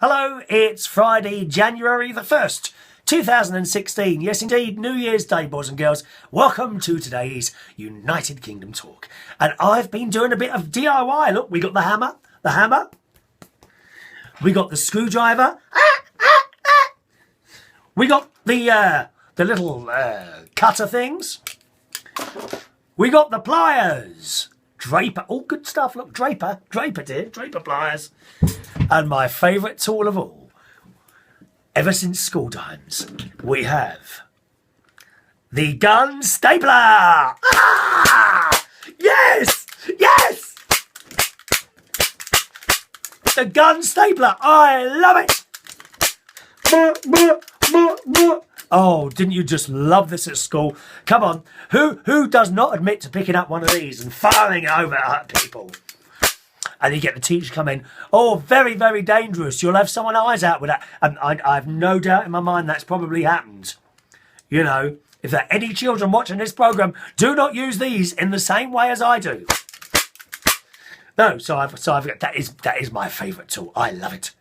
Hello, it's Friday, January the 1st, 2016. Yes, indeed, New Year's Day, boys and girls. Welcome to today's United Kingdom talk. And I've been doing a bit of DIY. Look, we got the hammer. We got the screwdriver. We got the little cutter things. We got the pliers. Draper, all good stuff. Look, Draper pliers. And my favourite tool of all, ever since school times, we have the gun stapler. Ah! Yes! Yes! The gun stapler. I love it. Oh, didn't you just love this at school? Come on, who does not admit to picking up one of these and firing it over at people? And you get the teacher come in. Oh, very, very dangerous. You'll have someone's eyes out with that. And I have no doubt in my mind that's probably happened. You know, if there are any children watching this programme, do not use these in the same way as I do. No, so I've got that is my favourite tool. I love it.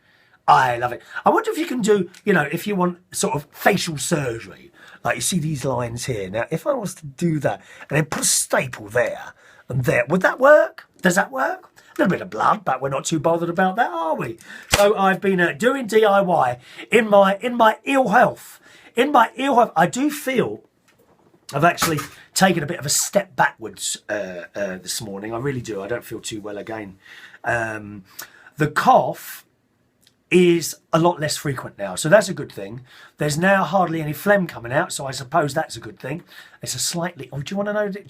I love it. I wonder if you can do, you know, if you want sort of facial surgery, like you see these lines here. Now, if I was to do that and then put a staple there and there, would that work? Does that work? A little bit of blood, but we're not too bothered about that, are we? So I've been doing DIY in my ill health. In my ill health, I do feel I've actually taken a bit of a step backwards this morning. I really do. I don't feel too well again. The cough is a lot less frequent now, so that's a good thing. There's now hardly any phlegm coming out, so I suppose that's a good thing. It's a slightly. Oh, do you want to know? No, you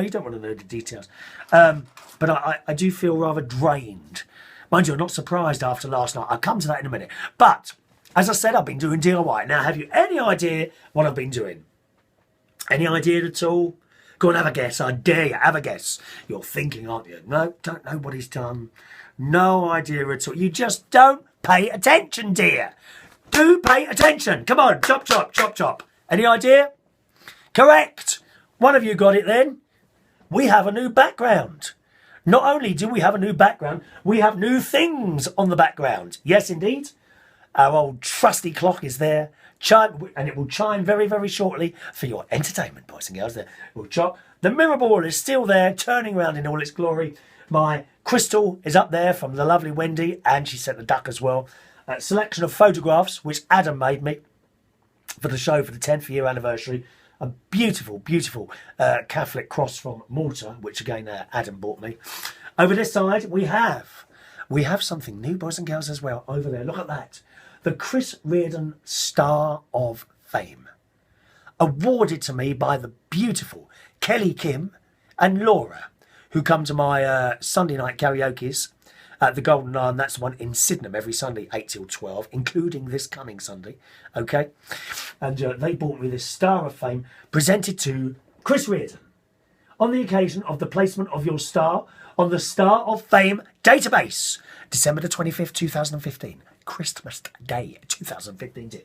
don't want to know the details. But I do feel rather drained. Mind you, I'm not surprised after last night. I'll come to that in a minute. But as I said, I've been doing DIY. Now, have you any idea what I've been doing? Any idea at all? Go and have a guess. I dare you. Have a guess. You're thinking, aren't you? No, don't know what he's done. No idea at all. You just don't pay attention, dear. Do pay attention. Come on, chop, chop, chop, chop. Any idea? Correct. One of you got it then. We have a new background. Not only do we have a new background, we have new things on the background. Yes, indeed. Our old trusty clock is there. And it will chime very, very shortly for your entertainment, boys and girls. The mirror ball is still there, turning around in all its glory. My crystal is up there from the lovely Wendy, and she sent the duck as well. A selection of photographs, which Adam made me for the show for the 10th year anniversary. A beautiful, beautiful Catholic cross from Malta, which again Adam bought me. Over this side, we have something new, boys and girls, as well. Over there, look at that. The Chris Reardon Star of Fame. Awarded to me by the beautiful Kelly Kim and Laura, who come to my Sunday night karaoke's at the Golden Lion. That's the one in Sydenham every Sunday, 8 till 12, including this coming Sunday. Okay? And they bought me this Star of Fame presented to Chris Reardon on the occasion of the placement of your star on the Star of Fame database. December the 25th, 2015. Christmas Day 2015.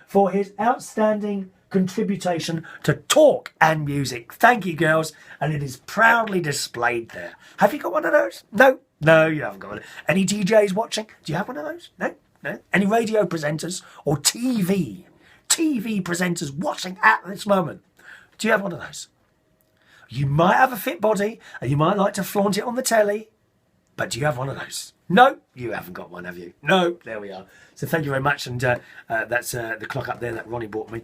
For his outstanding contribution to talk and music. Thank you, girls. And it is proudly displayed there. Have you got one of those? No, you haven't got one. Any DJs watching? Do you have one of those? No? Any radio presenters or TV presenters watching at this moment? Do you have one of those? You might have a fit body and you might like to flaunt it on the telly, but do you have one of those? No, you haven't got one, have you? No, there we are. So thank you very much. And that's the clock up there that Ronnie bought me.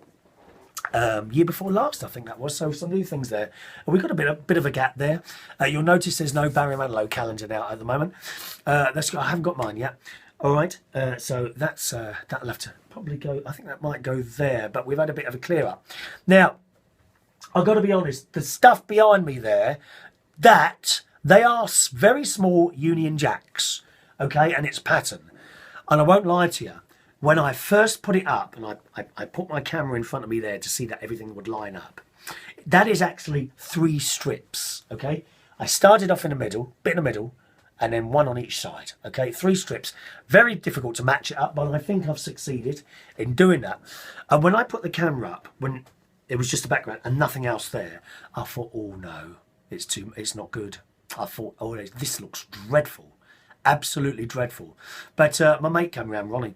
Year before last, I think that was. So some new things there. We've got a bit of a gap there. You'll notice there's no Barry Manilow calendar now at the moment. I haven't got mine yet. All right. So that'll have to probably go. I think that might go there. But we've had a bit of a clear up. Now, I've got to be honest. The stuff behind me there, that they are very small Union Jacks. Okay, and it's pattern. And I won't lie to you. When I first put it up, and I put my camera in front of me there to see that everything would line up, that is actually 3 strips, okay? I started off in the middle, and then 1 on each side, okay? 3 strips. Very difficult to match it up, but I think I've succeeded in doing that. And when I put the camera up, when it was just the background and nothing else there, I thought, oh no, it's not good. I thought, oh, this looks dreadful. Absolutely dreadful. But my mate came around, Ronnie,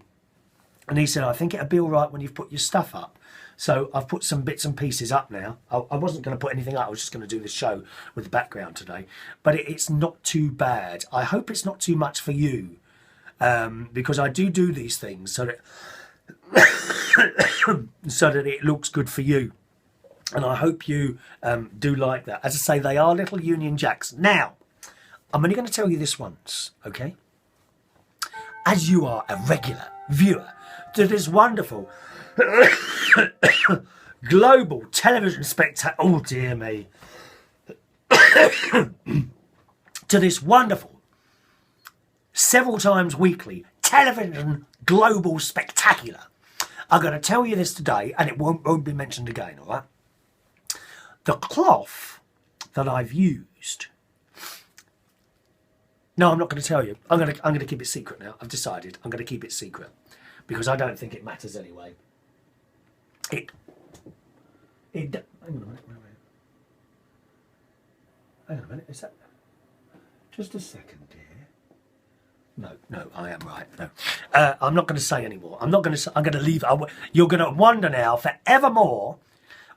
and he said, I think it'll be all right when you've put your stuff up. So I've put some bits and pieces up now. I wasn't going to put anything up. I was just going to do the show with the background today. But it's not too bad. I hope it's not too much for you. Because I do these things so that so that it looks good for you. And I hope you do like that. As I say, they are little Union Jacks. Now, I'm only going to tell you this once, okay? As you are a regular viewer to this wonderful global television spectacle, oh dear me, to this wonderful, several times weekly television global spectacular, I'm going to tell you this today, and it won't be mentioned again, all right? The cloth that I've used. No, I'm not going to tell you. I'm going to keep it secret now. I've decided I'm going to keep it secret because I don't think it matters anyway. Hang on a minute. Hang on a minute. Is that just a second, dear? No, I am right. No, I'm not going to say anymore. I'm going to leave. You're going to wonder now forevermore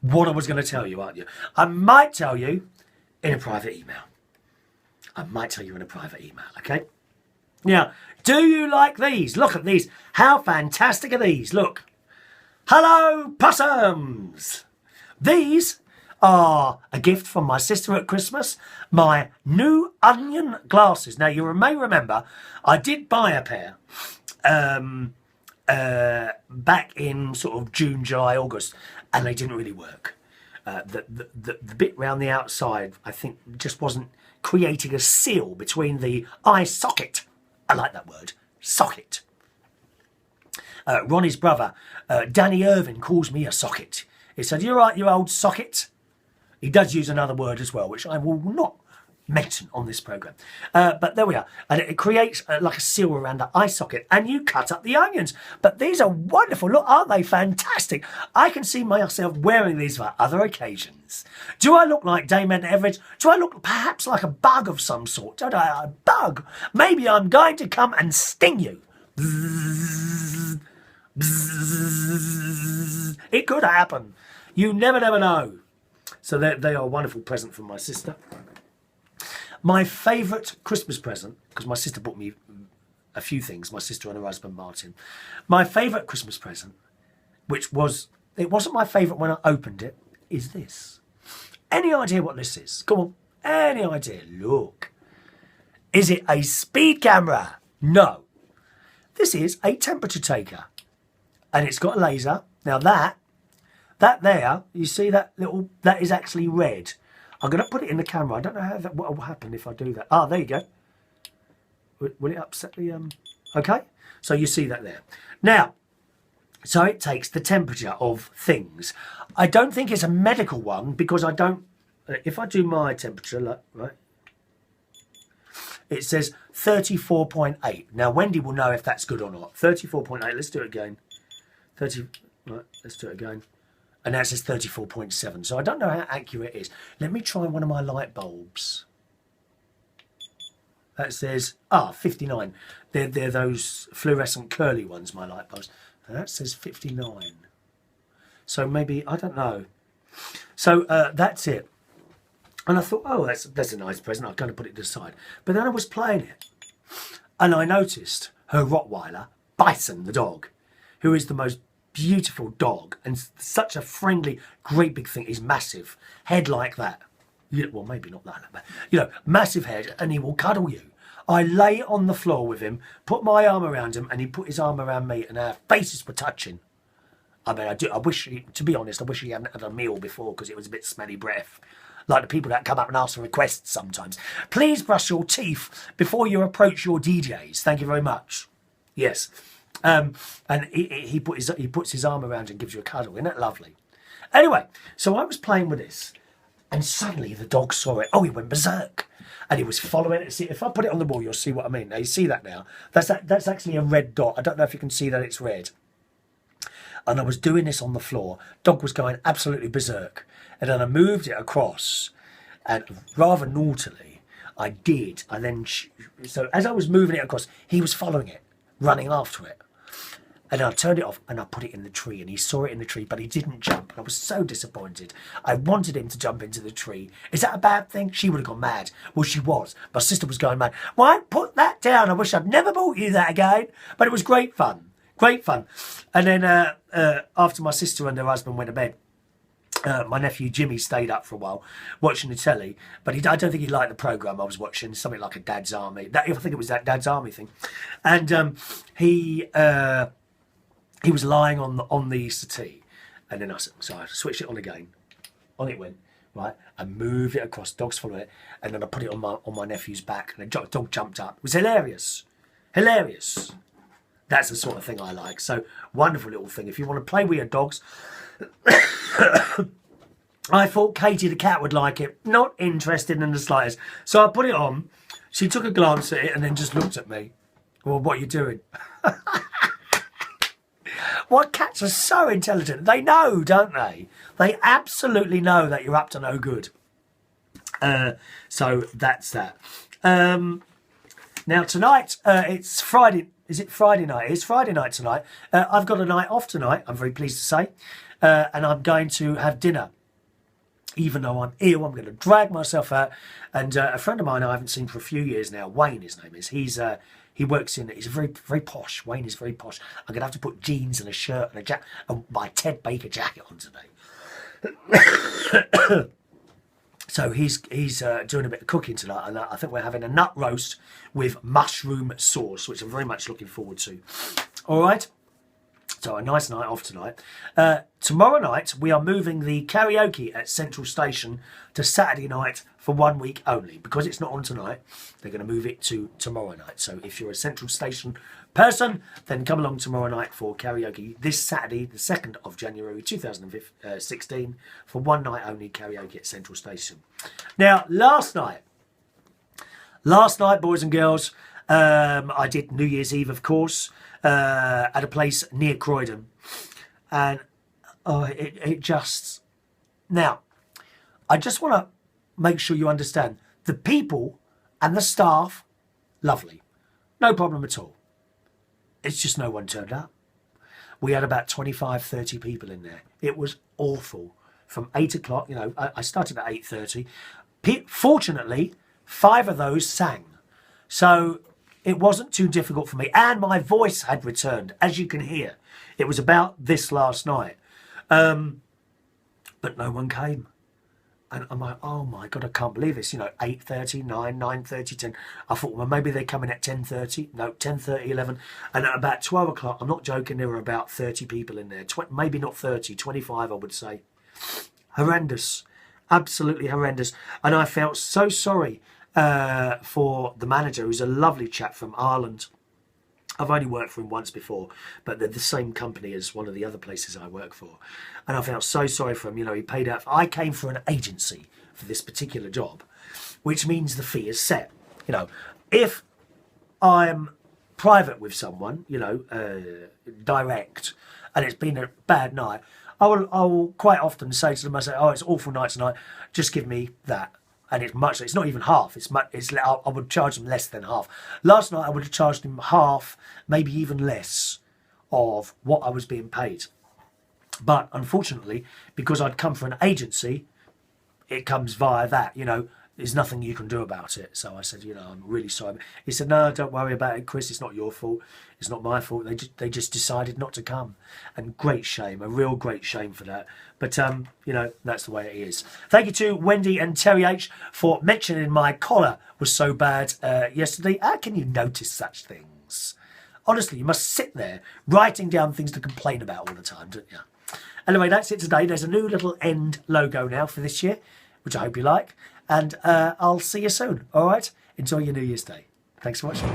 what I was going to tell you, aren't you? I might tell you in a private email. Okay? Now, do you like these? Look at these. How fantastic are these? Look. Hello, possums. These are a gift from my sister at Christmas. My new onion glasses. Now, you may remember I did buy a pair back in sort of June, July, August, and they didn't really work. The bit round the outside, I think, just wasn't creating a seal between the eye socket. I like that word, socket. Ronnie's brother, Danny Irvin, calls me a socket. He said, "You're right, you old socket." He does use another word as well, which I will not mention on this programme. But there we are. And it creates like a seal around the eye socket, and you cut up the onions. But these are wonderful. Look, aren't they fantastic? I can see myself wearing these for other occasions. Do I look like Dame Edna Everett? Do I look perhaps like a bug of some sort? Don't I? A bug? Maybe I'm going to come and sting you. Bzzz, bzzz. It could happen. You never know. So they are a wonderful present from my sister. My favourite Christmas present, because my sister bought me a few things, my sister and her husband Martin. My favourite Christmas present, it wasn't my favourite when I opened it, is this. Any idea what this is? Come on, any idea? Look. Is it a speed camera? No. This is a temperature taker. And it's got a laser. Now that there, you see that is actually red. I'm going to put it in the camera. I don't know what will happen if I do that. Ah, there you go. Will it upset the... Okay, so you see that there. Now, so it takes the temperature of things. I don't think it's a medical one because I don't... If I do my temperature, look, right, it says 34.8. Now, Wendy will know if that's good or not. 34.8, let's do it again. Right, let's do it again. And now it says 34.7. So I don't know how accurate it is. Let me try one of my light bulbs. That says, 59. They're those fluorescent curly ones, my light bulbs. And that says 59. So maybe, I don't know. So that's it. And I thought, oh, that's a nice present. I'm going to put it to the side. But then I was playing it. And I noticed her Rottweiler, Bison, the dog, who is the most beautiful dog and such a friendly, great big thing. He's massive. Head like that. Well, maybe not that, but, massive head, and he will cuddle you. I lay on the floor with him, put my arm around him, and he put his arm around me, and our faces were touching. I mean, I wish, to be honest, I wish he hadn't had a meal before because it was a bit smelly breath. Like the people that come up and ask for requests sometimes. Please brush your teeth before you approach your DJs. Thank you very much. Yes. And he puts his arm around you and gives you a cuddle. Isn't that lovely? Anyway, so I was playing with this, and suddenly the dog saw it. Oh, he went berserk. And he was following it. See, if I put it on the wall, you'll see what I mean. Now, you see that now? That's actually a red dot. I don't know if you can see that it's red. And I was doing this on the floor. Dog was going absolutely berserk. And then I moved it across, and rather naughtily, I did. And then, so as I was moving it across, he was following it, running after it. And I turned it off and I put it in the tree, and he saw it in the tree, but he didn't jump. And I was so disappointed. I wanted him to jump into the tree. Is that a bad thing? She would have gone mad. Well, she was. My sister was going mad. Why put that down? I wish I'd never bought you that again. But it was great fun. Great fun. And then after my sister and her husband went to bed, my nephew Jimmy stayed up for a while watching the telly, but I don't think he liked the programme I was watching, something like a Dad's Army. I think it was that Dad's Army thing. And he was lying on the settee, and then I switched it on again. On it went, right? I moved it across, dogs followed it, and then I put it on my nephew's back, and the dog jumped up. It was hilarious. Hilarious. That's the sort of thing I like. So, wonderful little thing. If you want to play with your dogs, I thought Katie the cat would like it. Not interested in the slightest. So I put it on. She took a glance at it and then just looked at me. Well, what are you doing? Well, cats are so intelligent. They know, don't they? They absolutely know that you're up to no good. So that's that. Now tonight, it's Friday. Is it Friday night? It's Friday night tonight. I've got a night off tonight, I'm very pleased to say. And I'm going to have dinner. Even though I'm ill, I'm going to drag myself out. And a friend of mine I haven't seen for a few years now, Wayne, his name is. He works he's very, very posh. Wayne is very posh. I'm going to have to put jeans and a shirt and a jacket and my Ted Baker jacket on today. So he's doing a bit of cooking tonight, and I think we're having a nut roast with mushroom sauce, which I'm very much looking forward to. All right. So a nice night off tonight. Tomorrow night, we are moving the karaoke at Central Station to Saturday night for 1 week only. Because it's not on tonight, they're going to move it to tomorrow night. So if you're a Central Station person, then come along tomorrow night for karaoke this Saturday, the 2nd of January 2016, for 1 night only karaoke at Central Station. Now, last night, boys and girls, I did New Year's Eve, of course, at a place near Croydon, and it just, now I just want to make sure you understand the people and the staff, lovely, no problem at all. It's just no one turned up. We had about 25-30 people in there. It was awful. From 8 o'clock, you know, I started at 8:30. Fortunately, 5 of those sang, so it wasn't too difficult for me, and my voice had returned, as you can hear. It was about this last night. But no one came. And I'm like, oh my God, I can't believe this. You know, 8:30, 9, 9:30, 10. I thought, well, maybe they're coming at 10:30. No, 10:30, 11. And at about 12 o'clock, I'm not joking, there were about 30 people in there. Maybe not 30, 25, I would say. Horrendous. Absolutely horrendous. And I felt so sorry for the manager, who's a lovely chap from Ireland. I've only worked for him once before, but they're the same company as one of the other places I work for. And I felt so sorry for him. You know, he paid out. I came for an agency for this particular job, which means the fee is set. You know, if I'm private with someone, you know, direct, and it's been a bad night, I will quite often say to them, I say, oh, it's an awful night tonight, just give me that. And it's not even half. I would charge them less than half. Last night I would have charged them half, maybe even less, of what I was being paid. But unfortunately, because I'd come for an agency, it comes via that. You know, there's nothing you can do about it. So I said, you know, I'm really sorry. He said, no, don't worry about it, Chris. It's not your fault. It's not my fault. They just decided not to come. And great shame, a real great shame for that. But, you know, that's the way it is. Thank you to Wendy and Terry H for mentioning my collar was so bad yesterday. How can you notice such things? Honestly, you must sit there writing down things to complain about all the time, don't you? Anyway, that's it today. There's a new little end logo now for this year, which I hope you like. And I'll see you soon, all right? Enjoy your New Year's Day. Thanks for watching.